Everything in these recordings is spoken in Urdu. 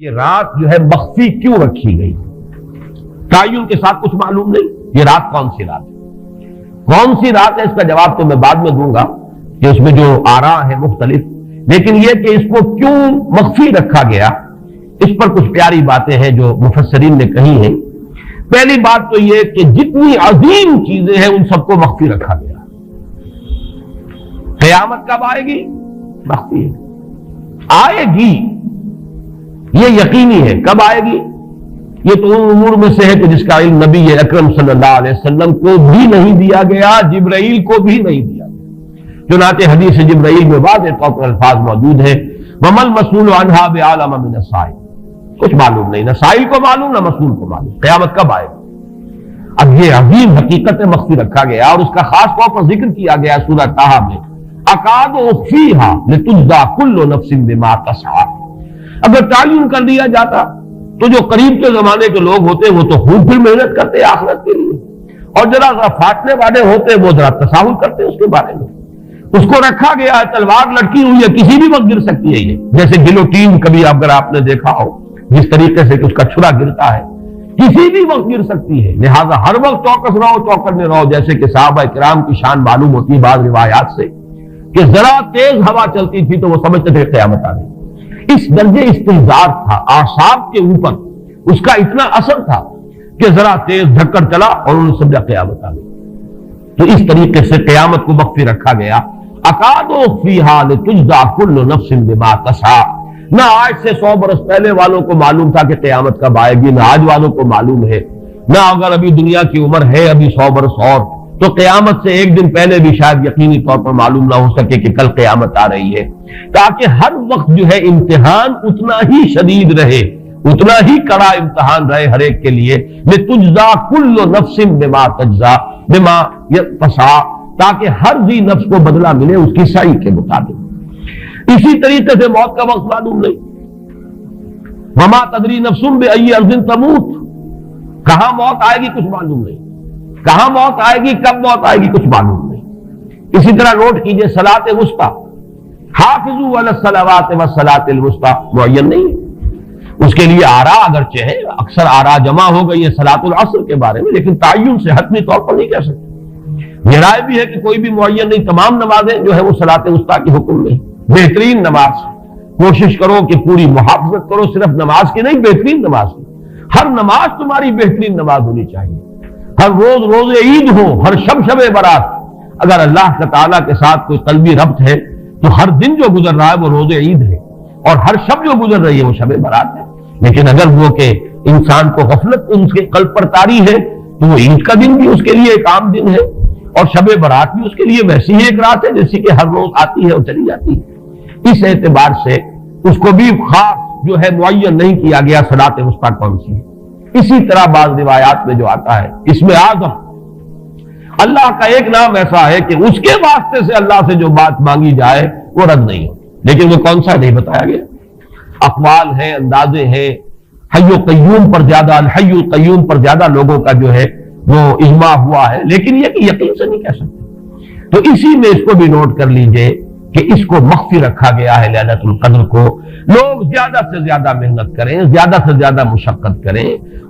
یہ رات جو ہے مخفی کیوں رکھی گئی؟ تعین کے ساتھ کچھ معلوم نہیں یہ رات کون سی رات ہے، کون سی رات ہے اس کا جواب تو میں بعد میں دوں گا کہ اس میں جو آراء ہے مختلف، لیکن یہ کہ اس کو کیوں مخفی رکھا گیا اس پر کچھ پیاری باتیں ہیں جو مفسرین نے کہی ہیں۔ پہلی بات تو یہ کہ جتنی عظیم چیزیں ہیں ان سب کو مخفی رکھا گیا۔ قیامت کب آئے گی؟ مخفی ہے، آئے گی یہ یقینی ہے۔ کب آئے گی؟ یہ تو ان امور میں سے ہے کہ جس کا علم نبی اکرم صلی اللہ علیہ وسلم کو بھی نہیں دیا گیا، جبرائیل کو بھی نہیں دیا گیا۔ چنانچہ حدیث جبرائیل میں واضح طور پر الفاظ موجود ہیں، وَمَا الْمَسْئُولُ عَنْهَا بِأَعْلَمَ مِنَ السَّائِلِ، کچھ معلوم نہیں، نہ سائل کو معلوم نہ مسئول کو معلوم قیامت کب آئے گی۔ اب یہ عظیم حقیقت مخفی رکھا گیا اور اس کا خاص طور پر ذکر کیا گیا سورہ طٰہٰ میں، اَكَادُ أُخْفِيهَا لِتُجْزَىٰ كُلُّ نَفْسٍ بِمَا تَسْعَىٰ۔ اگر تعین کر دیا جاتا تو جو قریب کے زمانے کے لوگ ہوتے وہ تو خوب پھر محنت کرتے آخرت کے لیے، اور ذرا فاٹنے والے ہوتے وہ ذرا تساہل کرتے اس کے بارے میں۔ اس کو رکھا گیا ہے، تلوار لٹکی ہوئی ہے، کسی بھی وقت گر سکتی ہے، یہ جیسے گلوٹین کبھی اگر آپ نے دیکھا ہو جس طریقے سے اس کا چھرا گرتا ہے کسی بھی وقت گر سکتی ہے، لہذا ہر وقت چوکس رہو، چوکس میں رہو، جیسے کہ صحابہ کرام کی شان معلوم ہوتی ہے بعض روایات سے کہ ذرا تیز ہوا چلتی تھی تو وہ سمجھتے تھے قیامت آ گئی۔ اس درجے استحضار تھا اعصاب کے اوپر، اس کا اتنا اثر تھا کہ ذرا تیز دھکڑ چلا اور انہوں نے سمجھا قیامت آ گئی۔ تو اس طریقے سے قیامت کو مخفی رکھا گیا۔ اکاد اخفیہا لتجزیٰ کل نفس بما تسعیٰ، نہ آج سے 100 برس پہلے والوں کو معلوم تھا کہ قیامت کب آئے گی، نہ آج والوں کو معلوم ہے، نہ اگر ابھی دنیا کی عمر ہے ابھی 100 برس اور تو قیامت سے ایک دن پہلے بھی شاید یقینی طور پر معلوم نہ ہو سکے کہ کل قیامت آ رہی ہے، تاکہ ہر وقت جو ہے امتحان اتنا ہی شدید رہے، اتنا ہی کڑا امتحان رہے ہر ایک کے لیے۔ لِتُجْزَىٰ كُلُّ نَفْسٍ بِمَا تَجْزَىٰ بِمَا تَسْعَىٰ، تاکہ ہر ذی نفس کو بدلہ ملے اس کی سعی کے مطابق۔ اسی طریقے سے موت کا وقت معلوم نہیں، وَمَا تَدْرِي نَفْسٌ بِأَيِّ أَرْضٍ تَمُوتُ، کہاں موت آئے گی کچھ معلوم نہیں، کہاں موت آئے گی، کب موت آئے گی کچھ معلوم نہیں۔ اسی طرح نوٹ کیجئے صلاۃ وسطیٰ، حافظوا علی الصلوات والصلاۃ الوسطیٰ معین نہیں ہے، اس کے لیے آراء اگرچہ ہے، اکثر آراء جمع ہو گئی ہے صلاۃ العصر کے بارے میں، لیکن تعین سے حتمی طور پر نہیں کہہ سکتے۔ یہ رائے بھی ہے کہ کوئی بھی معین نہیں، تمام نمازیں جو ہے وہ صلاۃ وسطیٰ کے حکم میں، بہترین نماز، کوشش کرو کہ پوری محافظت کرو، صرف نماز کی نہیں بہترین نماز کی، ہر نماز تمہاری بہترین نماز ہونی چاہیے، ہر روز روز عید ہو، ہر شب شب برات۔ اگر اللہ تعالیٰ کے ساتھ کوئی قلبی ربط ہے تو ہر دن جو گزر رہا ہے وہ روز عید ہے، اور ہر شب جو گزر رہی ہے وہ شب برات ہے۔ لیکن اگر وہ کہ انسان کو غفلت ان کے قلب پر طاری ہے تو وہ عید کا دن بھی اس کے لیے ایک عام دن ہے، اور شب برات بھی اس کے لیے ویسی ہی ایک رات ہے جیسی کہ ہر روز آتی ہے اور چلی جاتی ہے۔ اس اعتبار سے اس کو بھی خاص جو ہے معین نہیں کیا گیا صلاۃ وسطیٰ کون سی ہے۔ اسی طرح بعض روایات میں جو آتا ہے اسم اعظم، اللہ کا ایک نام ایسا ہے کہ اس کے واسطے سے اللہ سے جو بات مانگی جائے وہ رد نہیں ہو، لیکن وہ کون سا نہیں بتایا گیا۔ اقوال ہیں، اندازے ہیں، حی و قیوم پر زیادہ، الحی القیوم پر زیادہ لوگوں کا جو ہے وہ اجماع ہوا ہے، لیکن یہ کہ یقین سے نہیں کہہ سکتے۔ تو اسی میں اس کو بھی نوٹ کر لیجئے کہ اس کو مخفی رکھا گیا ہے لیلۃ القدر کو۔ لوگ زیادہ سے زیادہ محنت کریں، زیادہ سے زیادہ مشقت کریں،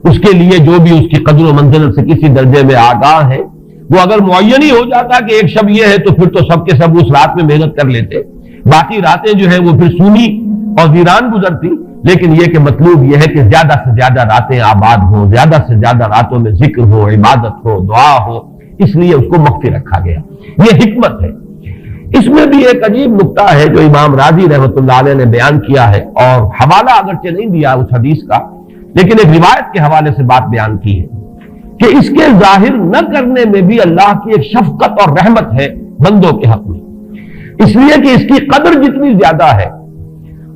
اس کے لیے جو بھی اس کی قدر و منزلت سے کسی درجے میں آگاہ ہے، وہ اگر معین ہی ہو جاتا کہ ایک شب یہ ہے تو پھر تو سب کے سب اس رات میں محنت کر لیتے، باقی راتیں جو ہیں وہ پھر سونی اور ویران گزرتی۔ لیکن یہ کہ مطلوب یہ ہے کہ زیادہ سے زیادہ راتیں آباد ہوں، زیادہ سے زیادہ راتوں میں ذکر ہو، عبادت ہو، دعا ہو، اس لیے اس کو مخفی رکھا گیا، یہ حکمت ہے۔ اس میں بھی ایک عجیب نکتہ ہے جو امام راضی رحمۃ اللہ علیہ نے بیان کیا ہے، اور حوالہ اگرچہ نہیں دیا اس حدیث کا، لیکن ایک روایت کے حوالے سے بات بیان کی ہے کہ اس کے ظاہر نہ کرنے میں بھی اللہ کی ایک شفقت اور رحمت ہے بندوں کے حق میں، اس لیے کہ اس کی قدر جتنی زیادہ ہے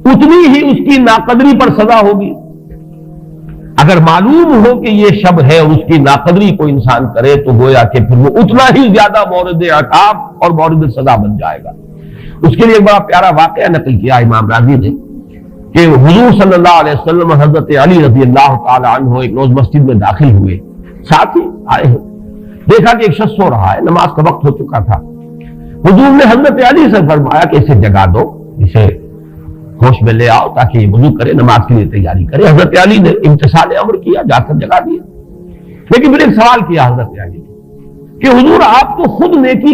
اتنی ہی اس کی ناقدری پر سزا ہوگی۔ اگر معلوم ہو کہ یہ شب ہے اور اس کی ناقدری کو انسان کرے تو گویا کہ پھر وہ اتنا ہی زیادہ مورد عقاب اور مورد سزا بن جائے گا۔ اس کے لیے ایک بڑا پیارا واقعہ نقل کیا امام راضی نے کہ حضور صلی اللہ علیہ وسلم حضرت علی رضی اللہ تعالی عنہ ایک روز مسجد میں داخل ہوئے، ساتھ ہی آئے ہیں، دیکھا کہ ایک شخص سو رہا ہے، نماز کا وقت ہو چکا تھا۔ حضور نے حضرت علی سے فرمایا کہ اسے جگا دو، اسے ہوش میں لے آؤ تاکہ یہ وضو کرے، نماز کے لیے تیاری کرے۔ حضرت علی نے امتثال امر کیا، جا کر جگا دیا۔ لیکن پھر ایک سوال کیا حضرت علی کہ حضور آپ تو خود نیکی